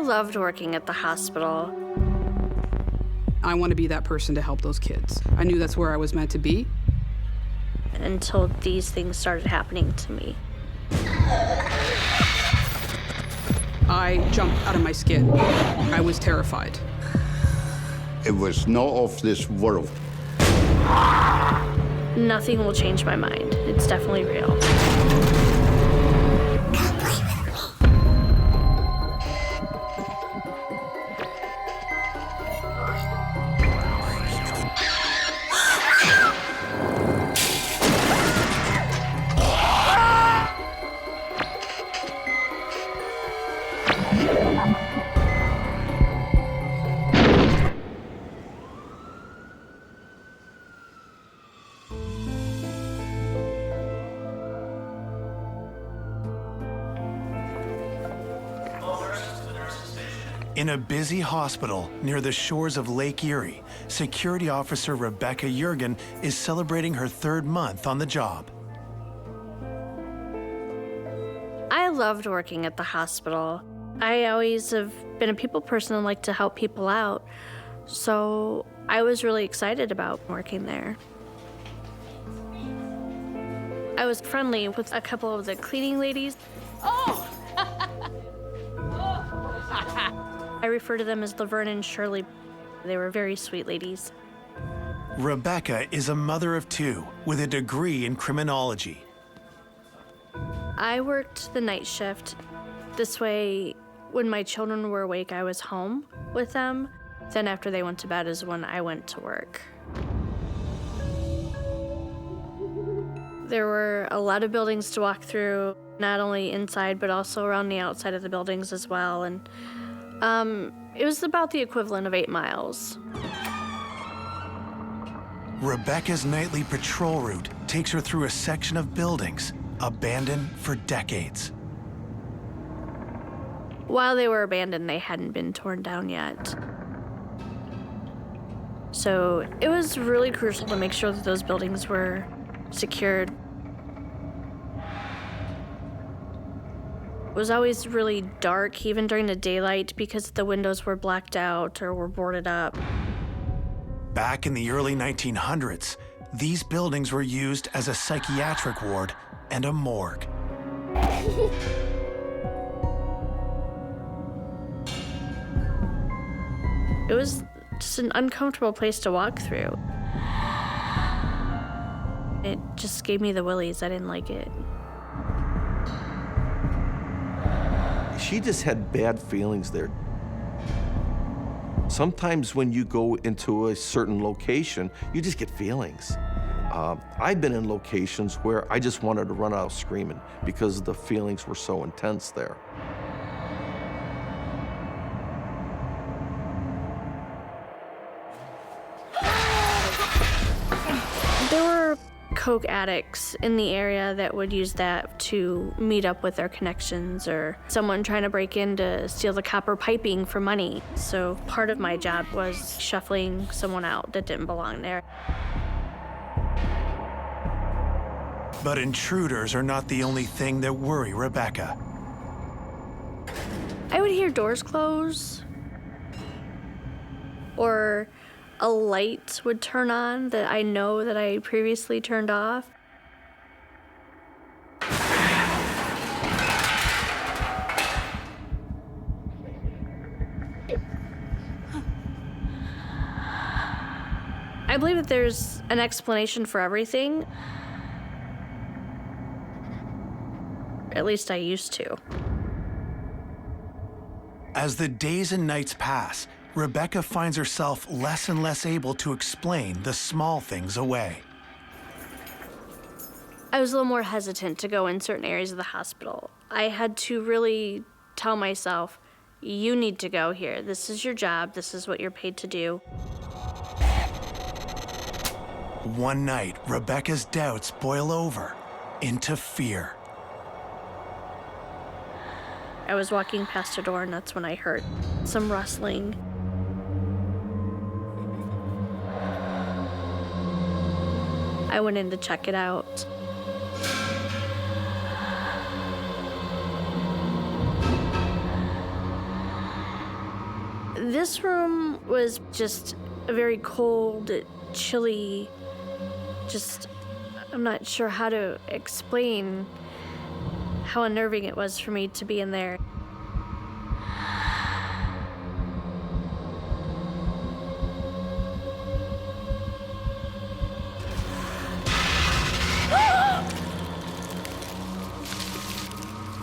loved working at the hospital. I want to be that person to help those kids. I knew that's where I was meant to be. Until these things started happening to me. I jumped out of my skin. I was terrified. It was not of this world. Nothing will change my mind. It's definitely real. In a busy hospital near the shores of Lake Erie, security officer Rebecca Jurgen is celebrating her 3rd month on the job. I loved working at the hospital. I always have been a people person and like to help people out, so I was really excited about working there. I was friendly with a couple of the cleaning ladies. Oh! I refer to them as Laverne and Shirley. They were very sweet ladies. Rebecca is a mother of 2 with a degree in criminology. I worked the night shift. This way, when my children were awake, I was home with them. Then after they went to bed is when I went to work. There were a lot of buildings to walk through, not only inside, but also around the outside of the buildings as well. And it was about the equivalent of 8 miles. Rebecca's nightly patrol route takes her through a section of buildings abandoned for decades. While they were abandoned, they hadn't been torn down yet. So it was really crucial to make sure that those buildings were secured. It was always really dark, even during the daylight, because the windows were blacked out or were boarded up. Back in the early 1900s, these buildings were used as a psychiatric ward and a morgue. It was just an uncomfortable place to walk through. It just gave me the willies. I didn't like it. She just had bad feelings there. Sometimes when you go into a certain location, you just get feelings. I've been in locations where I just wanted to run out screaming because the feelings were so intense there. There were coke addicts in the area that would use that to meet up with their connections, or someone trying to break in to steal the copper piping for money. So part of my job was shuffling someone out that didn't belong there. But intruders are not the only thing that worry Rebecca. I would hear doors close, or a light would turn on that I know that I previously turned off. I believe that there's an explanation for everything. At least I used to. As the days and nights pass, Rebecca finds herself less and less able to explain the small things away. I was a little more hesitant to go in certain areas of the hospital. I had to really tell myself, you need to go here. This is your job. This is what you're paid to do. One night, Rebecca's doubts boil over into fear. I was walking past a door, and that's when I heard some rustling. I went in to check it out. This room was just a very cold, chilly, I'm not sure how to explain how unnerving it was for me to be in there.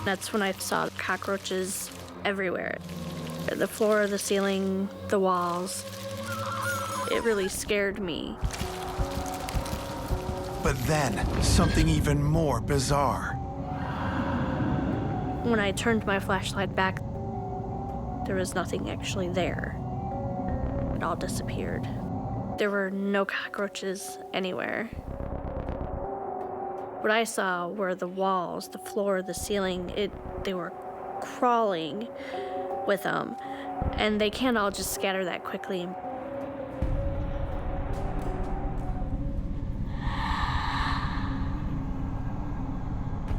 That's when I saw cockroaches everywhere. The floor, the ceiling, the walls. It really scared me. But then, something even more bizarre. When I turned my flashlight back, there was nothing actually there. It all disappeared. There were no cockroaches anywhere. What I saw were the walls, the floor, the ceiling. They were crawling with them, and they can't all just scatter that quickly.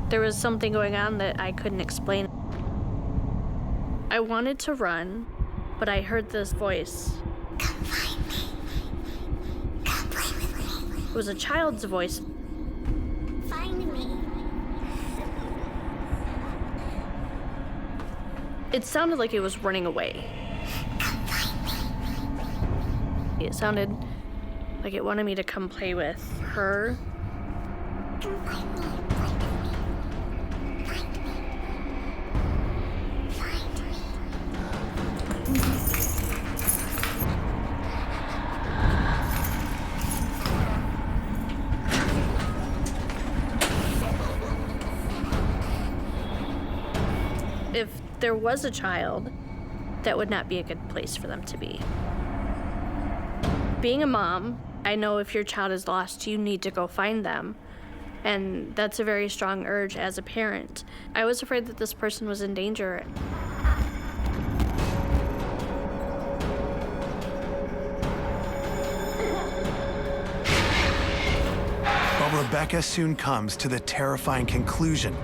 There was something going on that I couldn't explain. I wanted to run, but I heard this voice. Come find me. Come play with me. It was a child's voice. Find me. It sounded like it was running away. Come find me. It sounded like it wanted me to come play with her. Come find me. Find me. Find me. If there was a child, that would not be a good place for them to be. Being a mom, I know if your child is lost, you need to go find them. And that's a very strong urge as a parent. I was afraid that this person was in danger. But Rebecca soon comes to the terrifying conclusion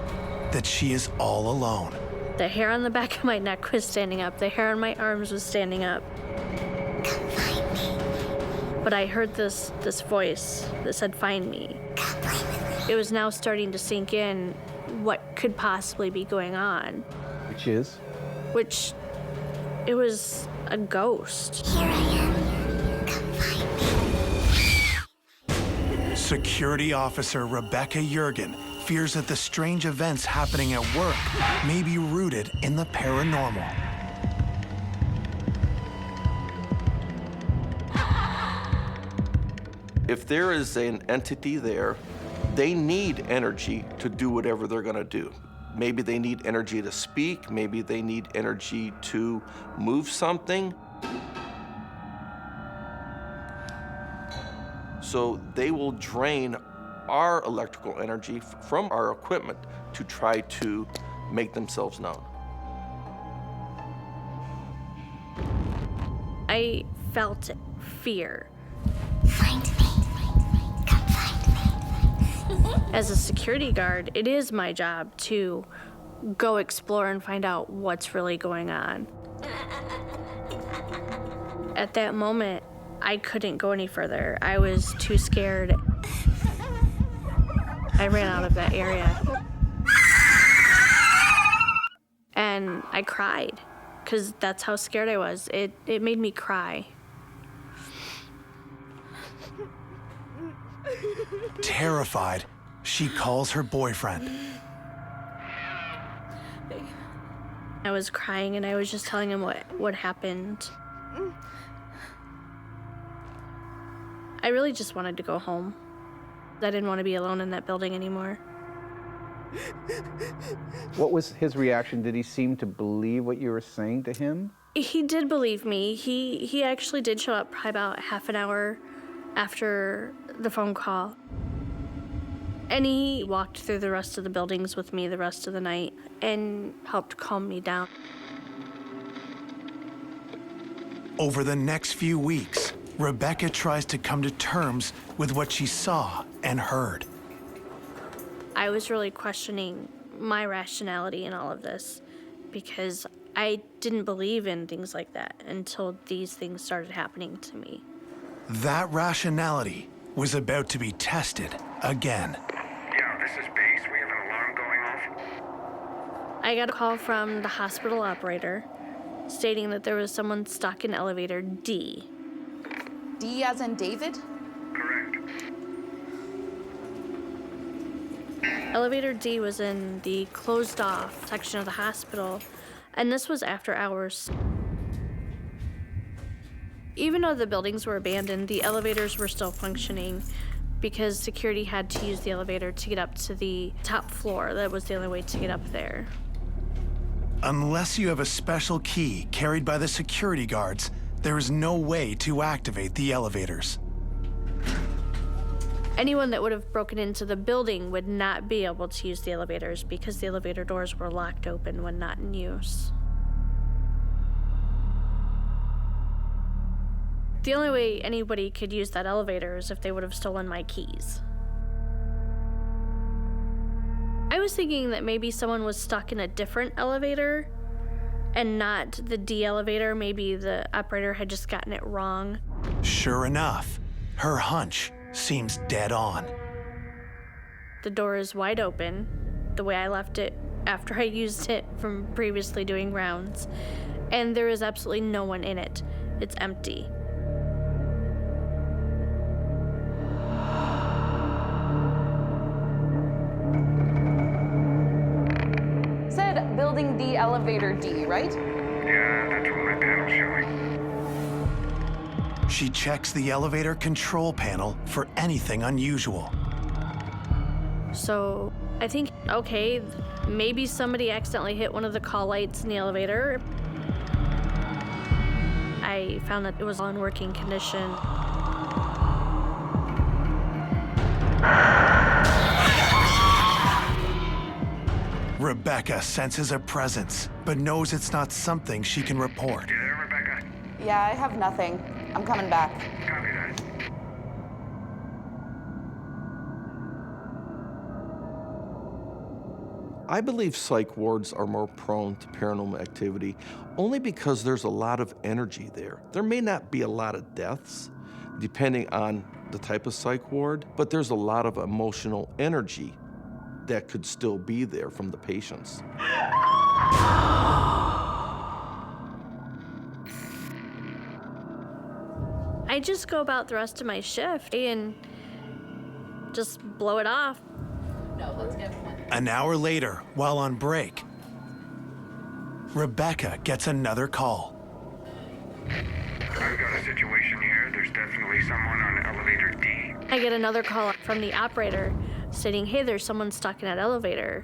that she is all alone. The hair on the back of my neck was standing up. The hair on my arms was standing up. Come find me. But I heard this voice that said, "Find me." Come play with me. It was now starting to sink in what could possibly be going on. Which it was a ghost. Here I am. Come find me. Security officer Rebecca Jurgen fears that the strange events happening at work may be rooted in the paranormal. If there is an entity there, they need energy to do whatever they're gonna do. Maybe they need energy to speak, maybe they need energy to move something. So they will drain our electrical energy from our equipment to try to make themselves known. I felt fear. Find me. Come find me. As a security guard, it is my job to go explore and find out what's really going on. At that moment, I couldn't go any further. I was too scared. I ran out of that area. And I cried, because that's how scared I was. It made me cry. Terrified, she calls her boyfriend. I was crying and I was just telling him what happened. I really just wanted to go home. I didn't want to be alone in that building anymore. What was his reaction? Did he seem to believe what you were saying to him? He did believe me. He actually did show up probably about half an hour after the phone call. And he walked through the rest of the buildings with me the rest of the night and helped calm me down. Over the next few weeks, Rebecca tries to come to terms with what she saw and heard. I was really questioning my rationality in all of this because I didn't believe in things like that until these things started happening to me. That rationality was about to be tested again. Yeah, this is base. We have an alarm going off. I got a call from the hospital operator stating that there was someone stuck in elevator D. D as in David? Correct. Elevator D was in the closed off section of the hospital, and this was after hours. Even though the buildings were abandoned, the elevators were still functioning because security had to use the elevator to get up to the top floor. That was the only way to get up there. Unless you have a special key carried by the security guards, there is no way to activate the elevators. Anyone that would have broken into the building would not be able to use the elevators because the elevator doors were locked open when not in use. The only way anybody could use that elevator is if they would have stolen my keys. I was thinking that maybe someone was stuck in a different elevator and not the D elevator. Maybe the operator had just gotten it wrong. Sure enough, her hunch seems dead on. The door is wide open, the way I left it after I used it from previously doing rounds, and there is absolutely no one in it. It's empty. Said building D, elevator D, right? Yeah, that's what my panel's showing. She checks the elevator control panel for anything unusual. So I think, okay, maybe somebody accidentally hit one of the call lights in the elevator. I found that it was in working condition. Rebecca senses a presence, but knows it's not something she can report. You there, Rebecca? Yeah, I have nothing. I'm coming back. Copy that. I believe psych wards are more prone to paranormal activity only because there's a lot of energy there. There may not be a lot of deaths, depending on the type of psych ward, but there's a lot of emotional energy that could still be there from the patients. I just go about the rest of my shift and just blow it off. No, let's get one. An hour later, while on break, Rebecca gets another call. I've got a situation here. There's definitely someone on elevator D. I get another call from the operator stating, hey, there's someone stuck in that elevator.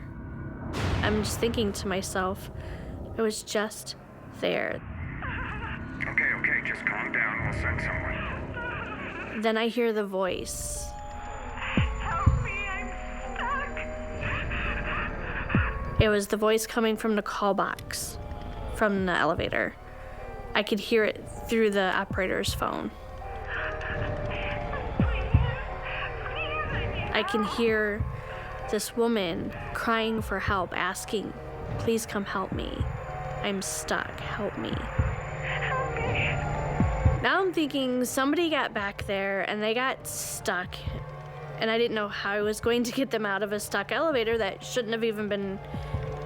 I'm just thinking to myself, it was just there. Okay, just calm down. We'll send someone. Then I hear the voice. Help me, I'm stuck. It was the voice coming from the call box from the elevator. I could hear it through the operator's phone. I can hear this woman crying for help, asking, please come help me. I'm stuck, help me. Now I'm thinking somebody got back there and they got stuck, and I didn't know how I was going to get them out of a stuck elevator that shouldn't have even been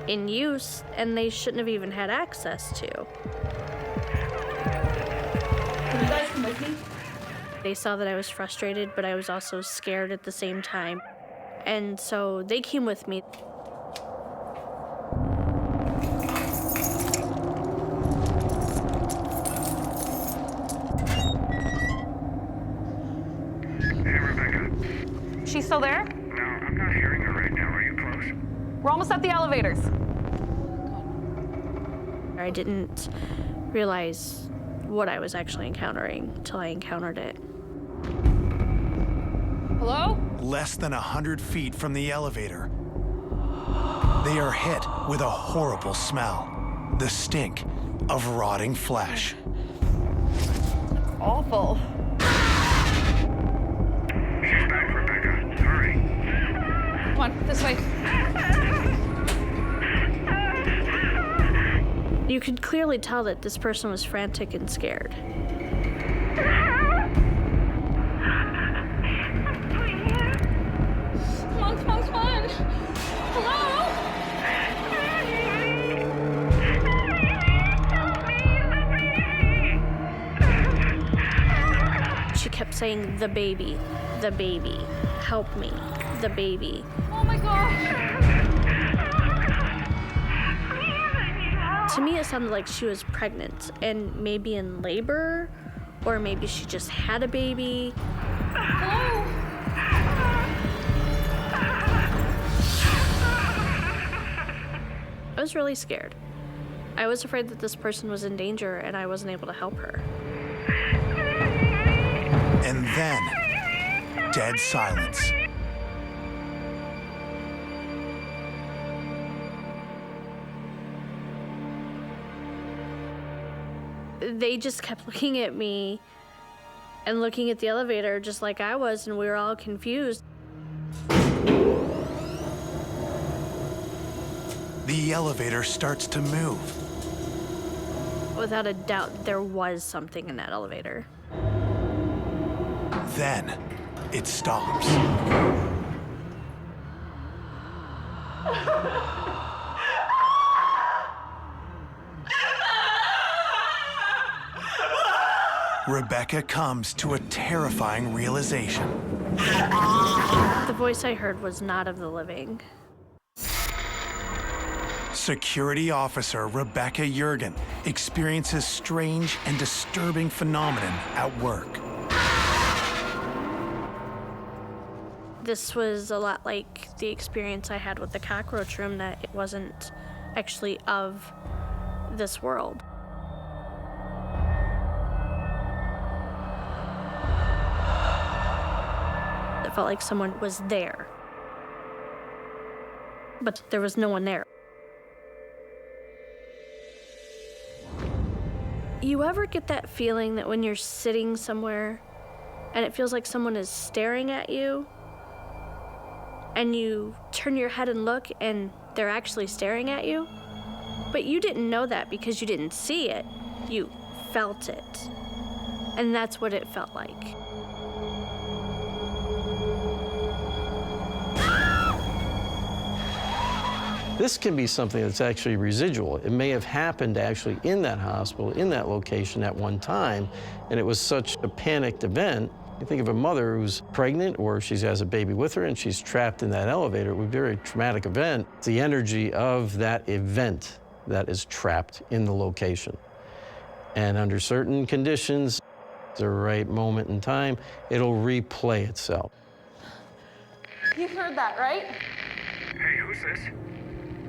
in use and they shouldn't have even had access to. Can you guys come with me? They saw that I was frustrated, but I was also scared at the same time. And so they came with me. Hey, Rebecca. She's still there? No, I'm not hearing her right now. Are you close? We're almost at the elevators. I didn't realize what I was actually encountering until I encountered it. Hello? Less than 100 feet from the elevator, they are hit with a horrible smell. The stink of rotting flesh. Awful. She's back, Rebecca. Hurry. Come on, this way. You You could clearly tell that this person was frantic and scared. Come on, come on, come on. Hello? She kept saying, the baby, help me, the baby. Oh my gosh. To me, it sounded like she was pregnant and maybe in labor, or maybe she just had a baby. Hello? I was really scared. I was afraid that this person was in danger and I wasn't able to help her. And then, dead silence. They just kept looking at me and looking at the elevator just like I was, and we were all confused. The elevator starts to move. Without a doubt, there was something in that elevator. Then, it stops. Rebecca comes to a terrifying realization. The voice I heard was not of the living. Security officer Rebecca Jurgen experiences strange and disturbing phenomenon at work. This was a lot like the experience I had with the cockroach room, that it wasn't actually of this world. It felt like someone was there, but there was no one there. You ever get that feeling that when you're sitting somewhere and it feels like someone is staring at you, and you turn your head and look and they're actually staring at you? But you didn't know that because you didn't see it, you felt it. And that's what it felt like. This can be something that's actually residual. It may have happened actually in that hospital, in that location at one time, and it was such a panicked event. You think of a mother who's pregnant or she has a baby with her and she's trapped in that elevator. It would be a very traumatic event. It's the energy of that event that is trapped in the location. And under certain conditions, the right moment in time, it'll replay itself. You heard that, right? Hey, who's this?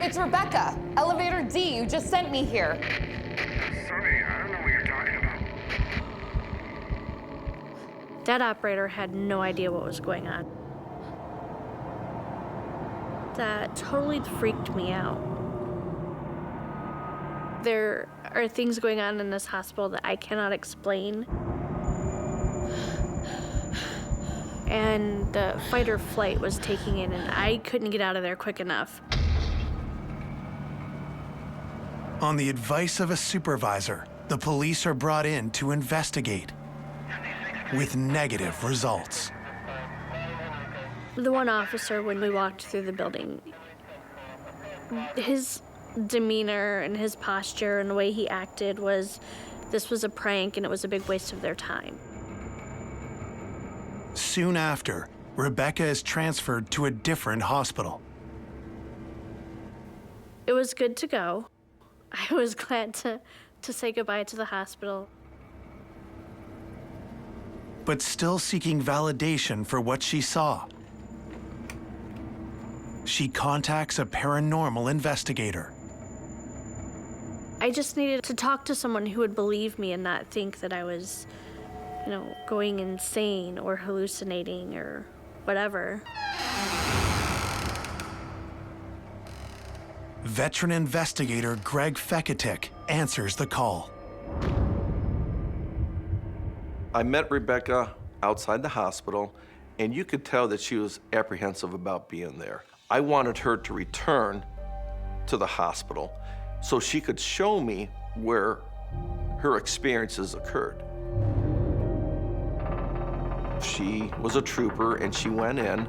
It's Rebecca, elevator D. You just sent me here. Sorry, I don't know what you're talking about. That operator had no idea what was going on. That totally freaked me out. There are things going on in this hospital that I cannot explain. And the fight or flight was taking in, and I couldn't get out of there quick enough. On the advice of a supervisor, the police are brought in to investigate, with negative results. The one officer, when we walked through the building, his demeanor and his posture and the way he acted was, this was a prank and it was a big waste of their time. Soon after, Rebecca is transferred to a different hospital. It was good to go. I was glad to say goodbye to the hospital. But still seeking validation for what she saw, she contacts a paranormal investigator. I just needed to talk to someone who would believe me and not think that I was, going insane or hallucinating or whatever. Veteran investigator Greg Fekatic answers the call. I met Rebecca outside the hospital, and you could tell that she was apprehensive about being there. I wanted her to return to the hospital so she could show me where her experiences occurred. She was a trooper and she went in.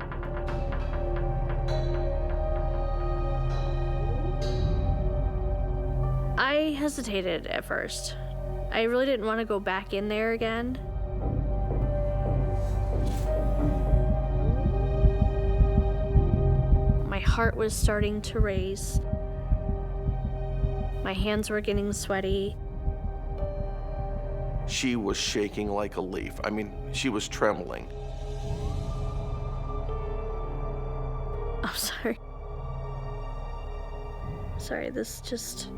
I hesitated at first. I really didn't want to go back in there again. My heart was starting to race. My hands were getting sweaty. She was shaking like a leaf. I mean, she was trembling. I'm sorry. Sorry, this just...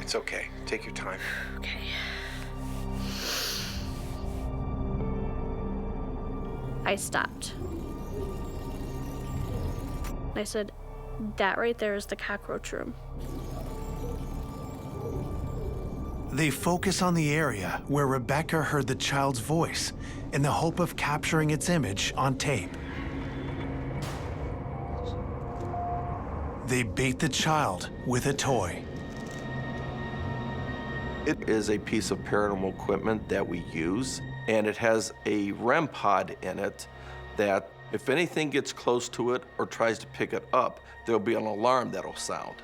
It's okay. Take your time. Okay. I stopped. I said, that right there is the cockroach room. They focus on the area where Rebecca heard the child's voice in the hope of capturing its image on tape. They bait the child with a toy. It is a piece of paranormal equipment that we use, and it has a REM pod in it that if anything gets close to it or tries to pick it up, there'll be an alarm that'll sound.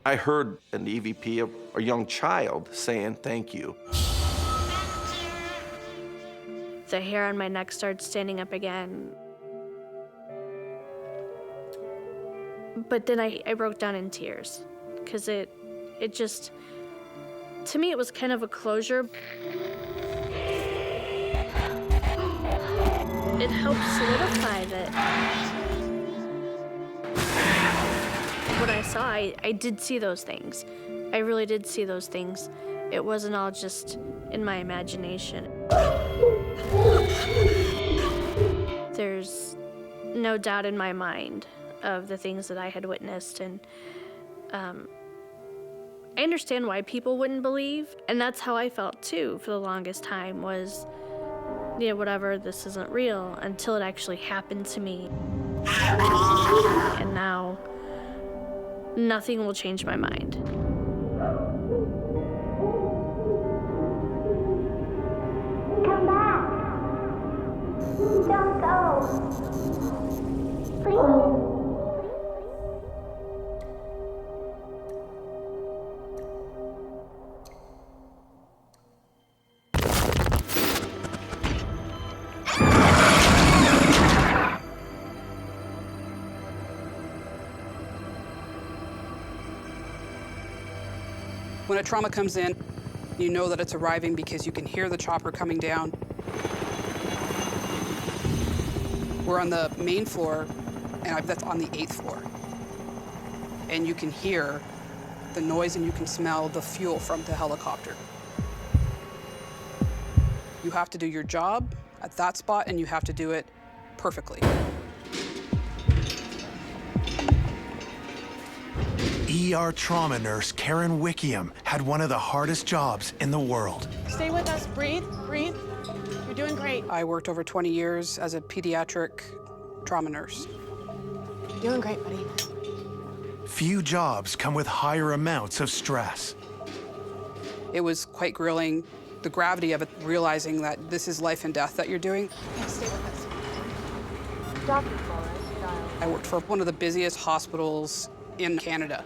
I heard an EVP, a young child, saying thank you. The hair on my neck started standing up again. But then I broke down in tears, because it just, to me, it was kind of a closure. It helped solidify that what I saw, I did see those things. I really did see those things. It wasn't all just in my imagination. There's no doubt in my mind of the things that I had witnessed, and I understand why people wouldn't believe, and that's how I felt too for the longest time was, yeah, whatever, this isn't real, until it actually happened to me. And now, nothing will change my mind. Come back. Don't go. Please. When a trauma comes in, you know that it's arriving because you can hear the chopper coming down. We're on the main floor, and that's on the 8th floor. And you can hear the noise and you can smell the fuel from the helicopter. You have to do your job at that spot, and you have to do it perfectly. ER trauma nurse Karen Wickiam had one of the hardest jobs in the world. Stay with us, breathe, breathe. You're doing great. I worked over 20 years as a pediatric trauma nurse. You're doing great, buddy. Few jobs come with higher amounts of stress. It was quite grilling, the gravity of it, realizing that this is life and death that you're doing. Yeah, stay with us. Dr. Flores, I worked for one of the busiest hospitals in Canada.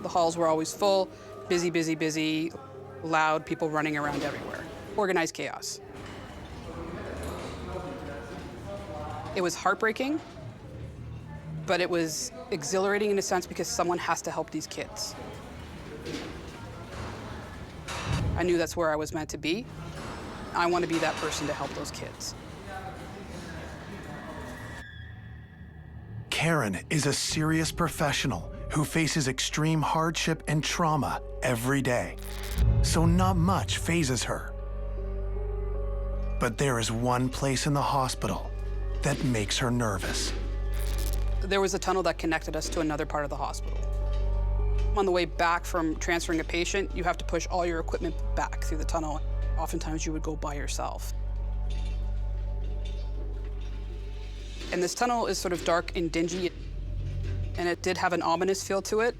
The halls were always full, busy, busy, busy, loud, people running around everywhere. Organized chaos. It was heartbreaking, but it was exhilarating in a sense because someone has to help these kids. I knew that's where I was meant to be. I want to be that person to help those kids. Karen is a serious professional who faces extreme hardship and trauma every day, so not much phases her. But there is one place in the hospital that makes her nervous. There was a tunnel that connected us to another part of the hospital. On the way back from transferring a patient, you have to push all your equipment back through the tunnel. Oftentimes you would go by yourself. And this tunnel is sort of dark and dingy, and it did have an ominous feel to it.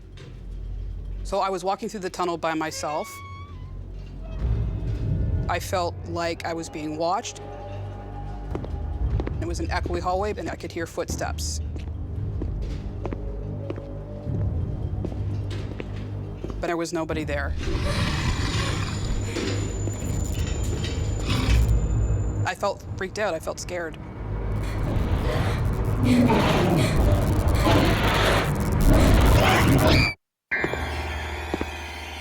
So I was walking through the tunnel by myself. I felt like I was being watched. It was an echoey hallway, and I could hear footsteps. But there was nobody there. I felt freaked out. I felt scared.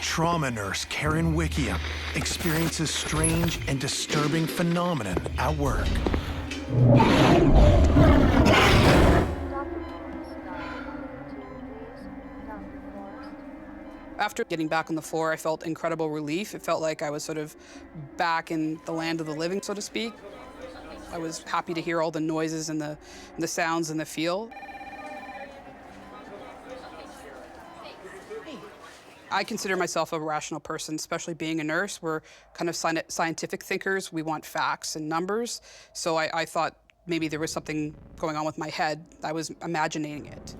Trauma nurse Karen Wickiam experiences strange and disturbing phenomenon at work. After getting back on the floor, I felt incredible relief. It felt like I was sort of back in the land of the living, so to speak. I was happy to hear all the noises and the sounds and the feel. I consider myself a rational person, especially being a nurse. We're kind of scientific thinkers. We want facts and numbers. So I thought maybe there was something going on with my head. I was imagining it.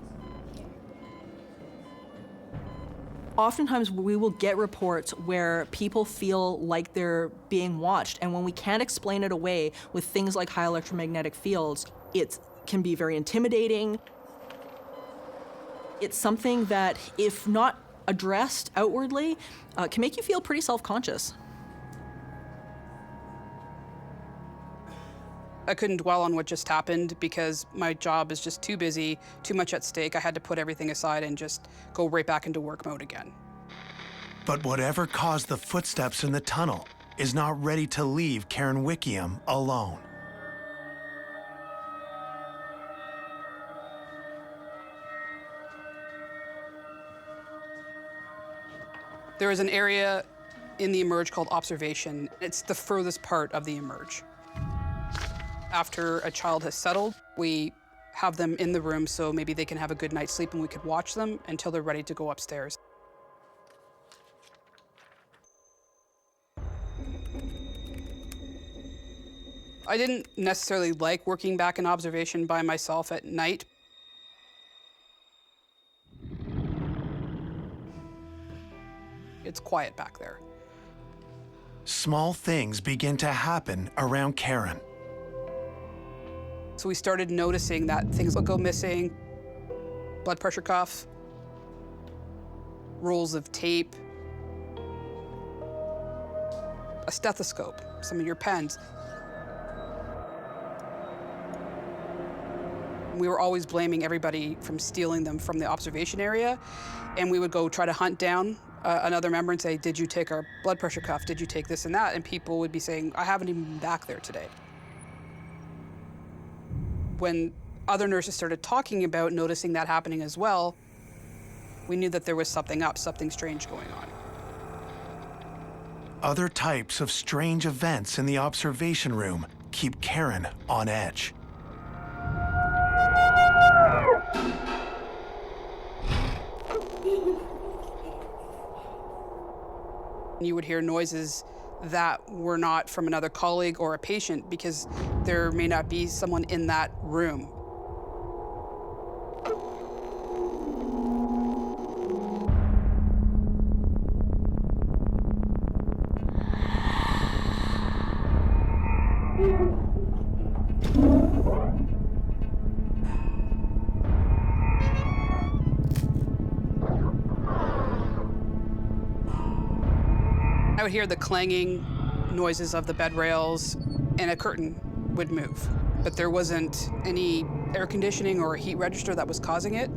Oftentimes we will get reports where people feel like they're being watched, and when we can't explain it away with things like high electromagnetic fields, it can be very intimidating. It's something that, if not addressed outwardly, can make you feel pretty self-conscious. I couldn't dwell on what just happened because my job is just too busy, too much at stake. I had to put everything aside and just go right back into work mode again. But whatever caused the footsteps in the tunnel is not ready to leave Karen Wickiam alone. There is an area in the emerge called observation. It's the furthest part of the emerge. After a child has settled, we have them in the room so maybe they can have a good night's sleep and we could watch them until they're ready to go upstairs. I didn't necessarily like working back in observation by myself at night. It's quiet back there. Small things begin to happen around Karen. So we started noticing that things would go missing, blood pressure cuff, rolls of tape, a stethoscope, some of your pens. We were always blaming everybody from stealing them from the observation area, and we would go try to hunt down another member and say, did you take our blood pressure cuff? Did you take this and that? And people would be saying, I haven't even been back there today. When other nurses started talking about noticing that happening as well, we knew that there was something up, something strange going on. Other types of strange events in the observation room keep Karen on edge. You would hear noises that were not from another colleague or a patient because there may not be someone in that room. I would hear the clanging noises of the bed rails, and a curtain would move. But there wasn't any air conditioning or heat register that was causing it.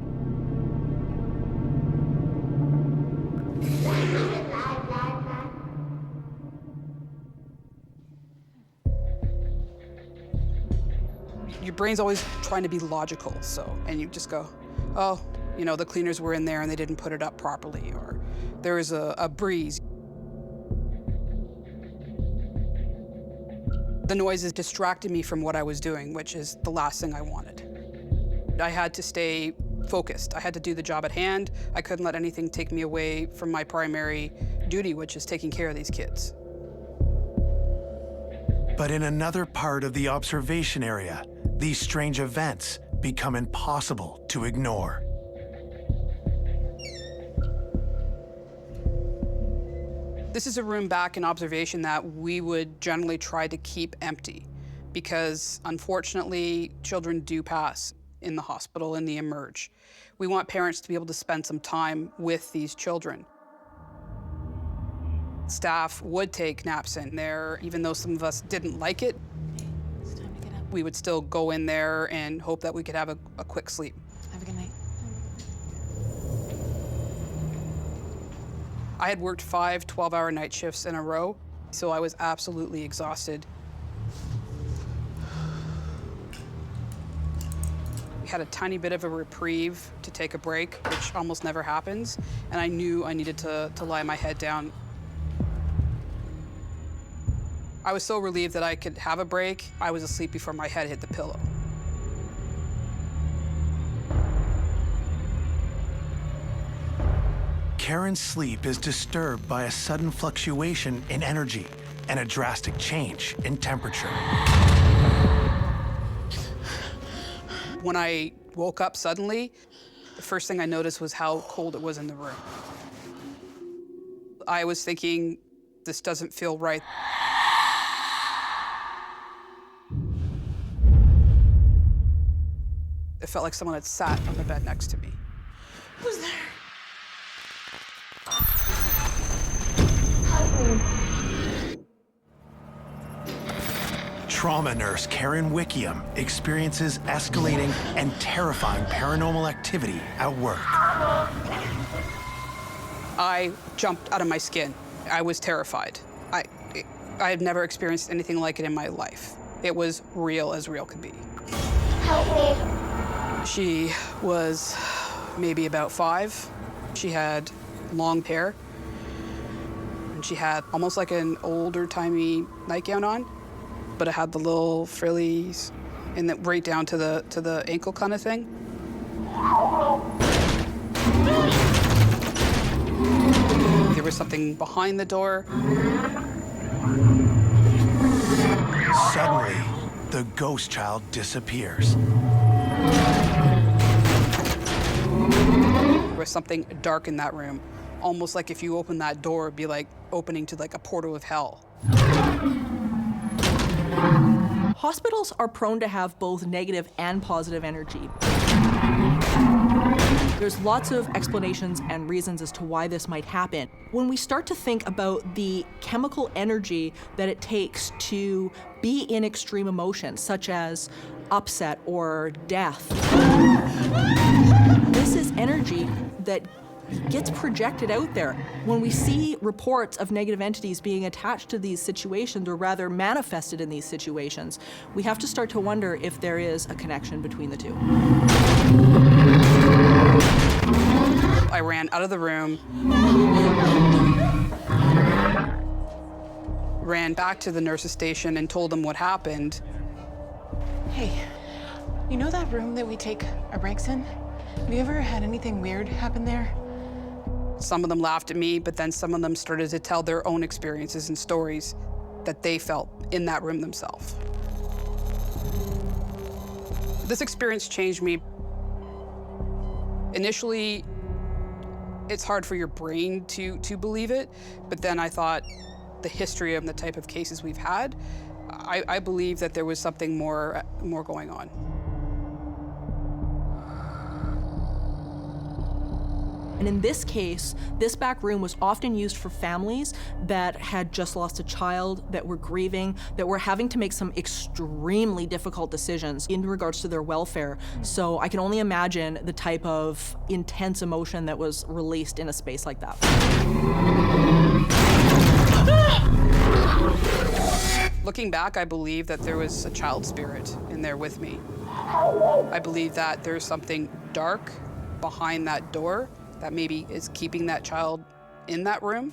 Your brain's always trying to be logical, and you just go, oh, you know, the cleaners were in there and they didn't put it up properly, or there was a breeze. The noises distracted me from what I was doing, which is the last thing I wanted. I had to stay focused. I had to do the job at hand. I couldn't let anything take me away from my primary duty, which is taking care of these kids. But in another part of the observation area, these strange events become impossible to ignore. This is a room back in observation that we would generally try to keep empty because, unfortunately, children do pass in the hospital, in the emerge. We want parents to be able to spend some time with these children. Staff would take naps in there, even though some of us didn't like it. It's time to get up. We would still go in there and hope that we could have a quick sleep. Have a good night. I had worked 5 12-hour night shifts in a row, so I was absolutely exhausted. We had a tiny bit of a reprieve to take a break, which almost never happens, and I knew I needed to lie my head down. I was so relieved that I could have a break. I was asleep before my head hit the pillow. Karen's sleep is disturbed by a sudden fluctuation in energy and a drastic change in temperature. When I woke up suddenly, the first thing I noticed was how cold it was in the room. I was thinking, this doesn't feel right. It felt like someone had sat on the bed next to me. Who's there? Trauma nurse Karen Wickiam experiences escalating and terrifying paranormal activity at work. I jumped out of my skin. I was terrified. I had never experienced anything like it in my life. It was real as real could be. Help me. She was maybe about 5. She had long hair. And she had almost like an older-timey nightgown on, but it had the little frillies and then right down to the ankle kind of thing. There was something behind the door. Suddenly, the ghost child disappears. There was something dark in that room, almost like if you opened that door, it'd be like opening to like a portal of hell. Hospitals are prone to have both negative and positive energy. There's lots of explanations and reasons as to why this might happen. When we start to think about the chemical energy that it takes to be in extreme emotion, such as upset or death, this is energy that gets projected out there. When we see reports of negative entities being attached to these situations, or rather manifested in these situations, we have to start to wonder if there is a connection between the two. I ran out of the room, ran back to the nurse's station and told them what happened. Hey, you know that room that we take our breaks in? Have you ever had anything weird happen there? Some of them laughed at me, but then some of them started to tell their own experiences and stories that they felt in that room themselves. This experience changed me. Initially, it's hard for your brain to believe it, but then I thought the history of the type of cases we've had, I believe that there was something more going on. And in this case, this back room was often used for families that had just lost a child, that were grieving, that were having to make some extremely difficult decisions in regards to their welfare. So I can only imagine the type of intense emotion that was released in a space like that. Looking back, I believe that there was a child spirit in there with me. I believe that there's something dark behind that door that maybe is keeping that child in that room.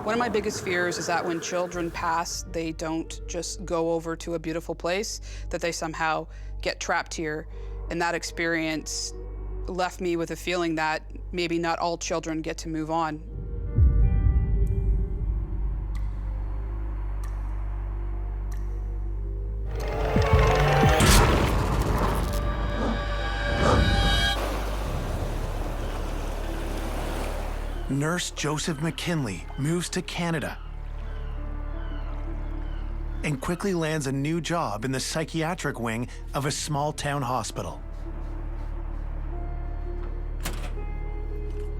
One of my biggest fears is that when children pass, they don't just go over to a beautiful place, that they somehow get trapped here And that experience left me with a feeling that maybe not all children get to move on. Nurse Joseph McKinley moves to Canada and quickly lands a new job in the psychiatric wing of a small-town hospital.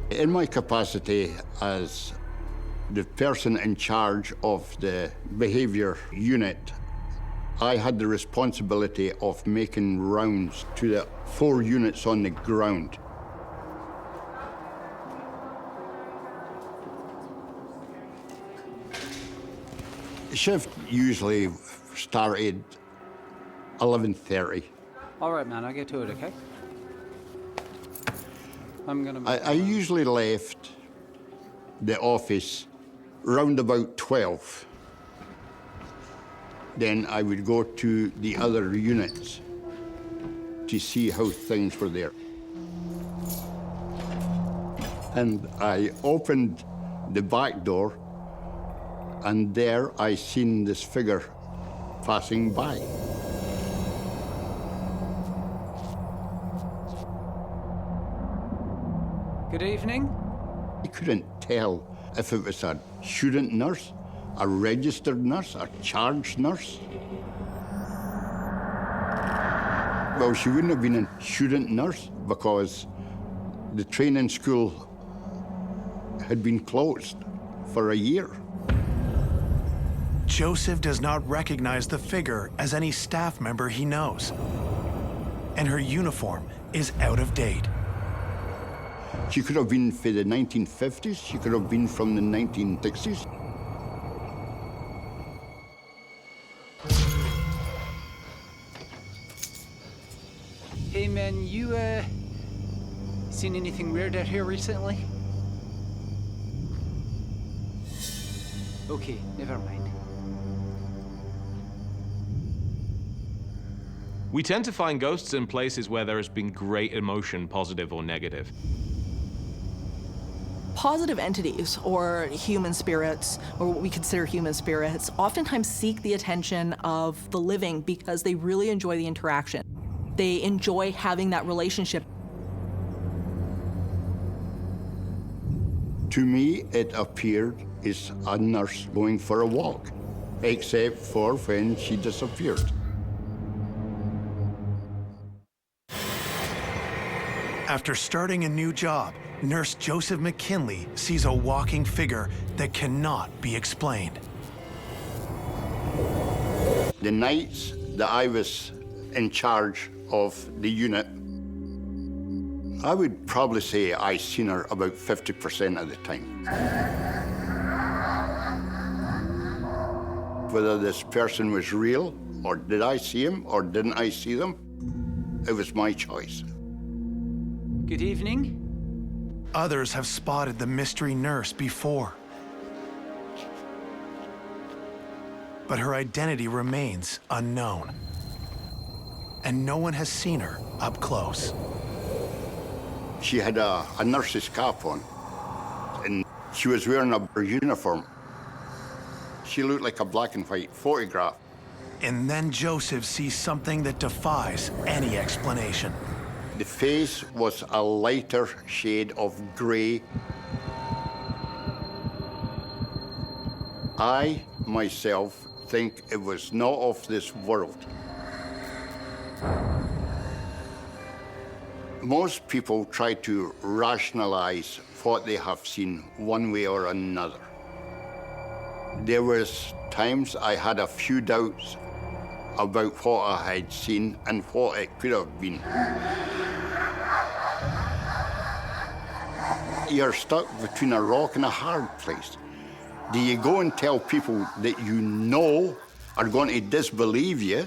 In my capacity as the person in charge of the behavior unit, I had the responsibility of making rounds to the 4 units on the ground. The shift usually started 11:30. All right, man, I'll get to it, okay? I'm gonna... I usually left the office round about 12. Then I would go to the other units to see how things were there. And I opened the back door, and there I seen this figure passing by. Good evening. I couldn't tell if it was a student nurse, a registered nurse, a charged nurse. Well, she wouldn't have been a student nurse because the training school had been closed for a year. Joseph does not recognize the figure as any staff member he knows, and her uniform is out of date. She could have been for the 1950s, she could have been from the 1960s. Hey, man, you, seen anything weird out here recently? Okay, never mind. We tend to find ghosts in places where there has been great emotion, positive or negative. Positive entities, or human spirits, or what we consider human spirits, oftentimes seek the attention of the living because they really enjoy the interaction. They enjoy having that relationship. To me, it appeared as a nurse going for a walk, except for when she disappeared. After starting a new job, Nurse Joseph McKinley sees a walking figure that cannot be explained. The nights that I was in charge of the unit, I would probably say I seen her about 50% of the time. Whether this person was real, or did I see him, or didn't I see them, it was my choice. Good evening. Others have spotted the mystery nurse before, but her identity remains unknown, and no one has seen her up close. She had a nurse's cap on, and she was wearing a uniform. She looked like a black and white photograph. And then Joseph sees something that defies any explanation. The face was a lighter shade of gray. I, myself, think it was not of this world. Most people try to rationalize what they have seen one way or another. There was times I had a few doubts about what I had seen and what it could have been. You're stuck between a rock and a hard place. Do you go and tell people that you know are going to disbelieve you,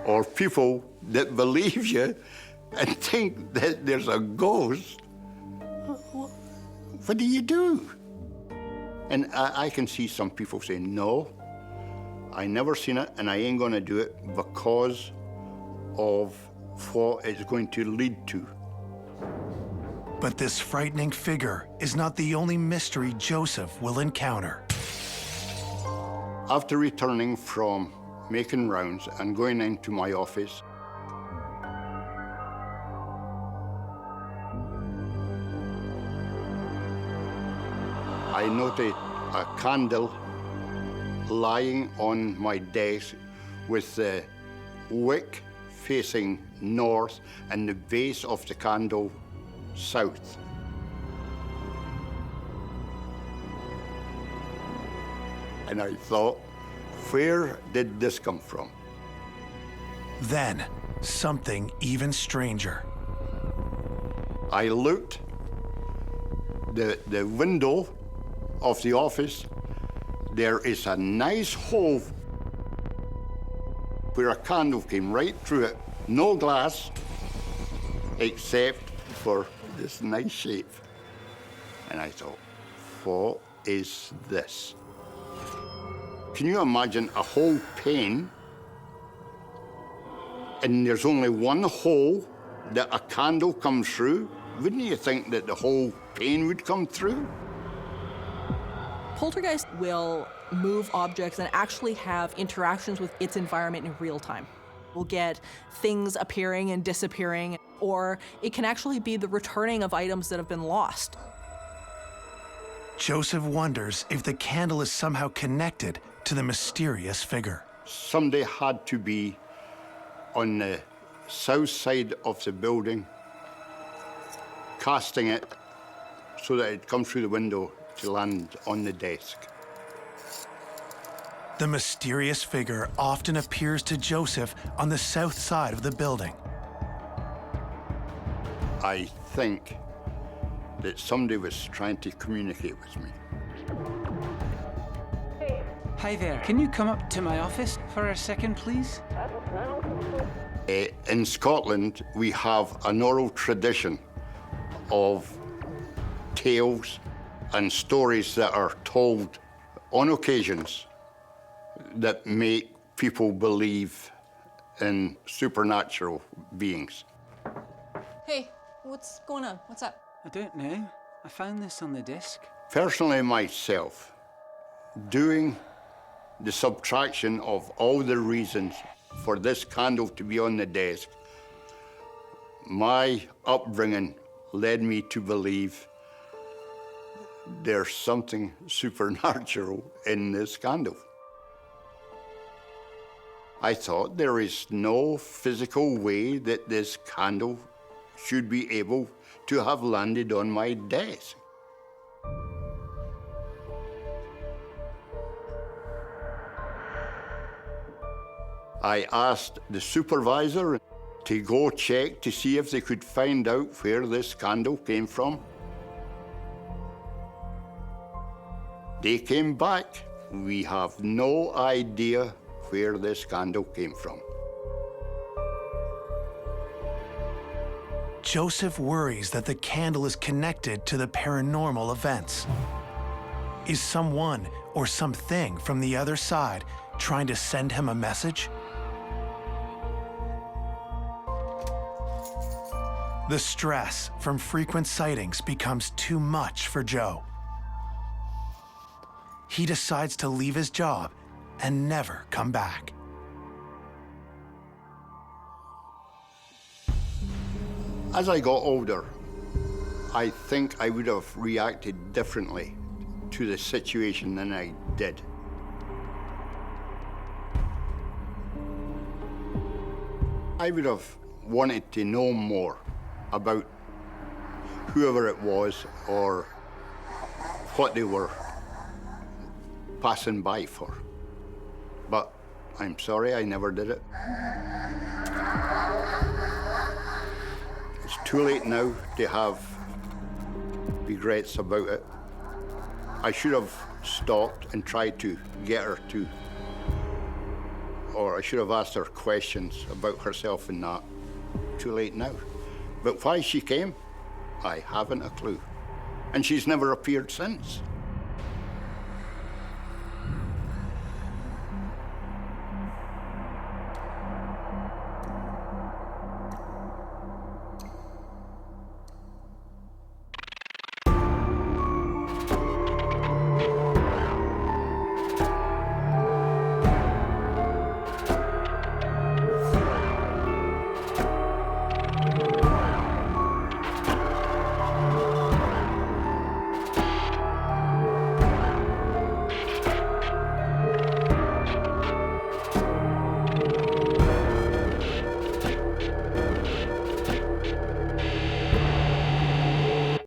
or people that believe you and think that there's a ghost? What do you do? And I can see some people saying, no, I never seen it and I ain't gonna do it because of what it's going to lead to. But this frightening figure is not the only mystery Joseph will encounter. After returning from making rounds and going into my office, I noted a candle lying on my desk with the wick facing north and the base of the candle south. And I thought, where did this come from? Then, something even stranger. I looked, the window of the office, there is a nice hole where a candle came right through it. No glass, except for this nice shape. And I thought, what is this? Can you imagine a whole pane and there's only one hole that a candle comes through? Wouldn't you think that the whole pane would come through? Poltergeist will move objects and actually have interactions with its environment in real time. We'll get things appearing and disappearing, or it can actually be the returning of items that have been lost. Joseph wonders if the candle is somehow connected to the mysterious figure. Somebody had to be on the south side of the building, casting it so that it comes through the window to land on the desk. The mysterious figure often appears to Joseph on the south side of the building. I think that somebody was trying to communicate with me. Hi there. Can you come up to my office for a second, please? In Scotland, we have an oral tradition of tales and stories that are told on occasions that make people believe in supernatural beings. Hey, what's going on? What's up? I don't know. I found this on the desk. Personally, myself, doing the subtraction of all the reasons for this candle to be on the desk, my upbringing led me to believe there's something supernatural in this candle. I thought there is no physical way that this candle should be able to have landed on my desk. I asked the supervisor to go check to see if they could find out where this candle came from. They came back. We have no idea where this candle came from. Joseph worries that the candle is connected to the paranormal events. Is someone or something from the other side trying to send him a message? The stress from frequent sightings becomes too much for Joe. He decides to leave his job and never come back. As I got older, I think I would have reacted differently to the situation than I did. I would have wanted to know more about whoever it was or what they were passing by for. But I'm sorry, I never did it. It's too late now to have regrets about it. I should have stopped and tried to get her to, or I should have asked her questions about herself and that. Too late now. But why she came, I haven't a clue. And she's never appeared since.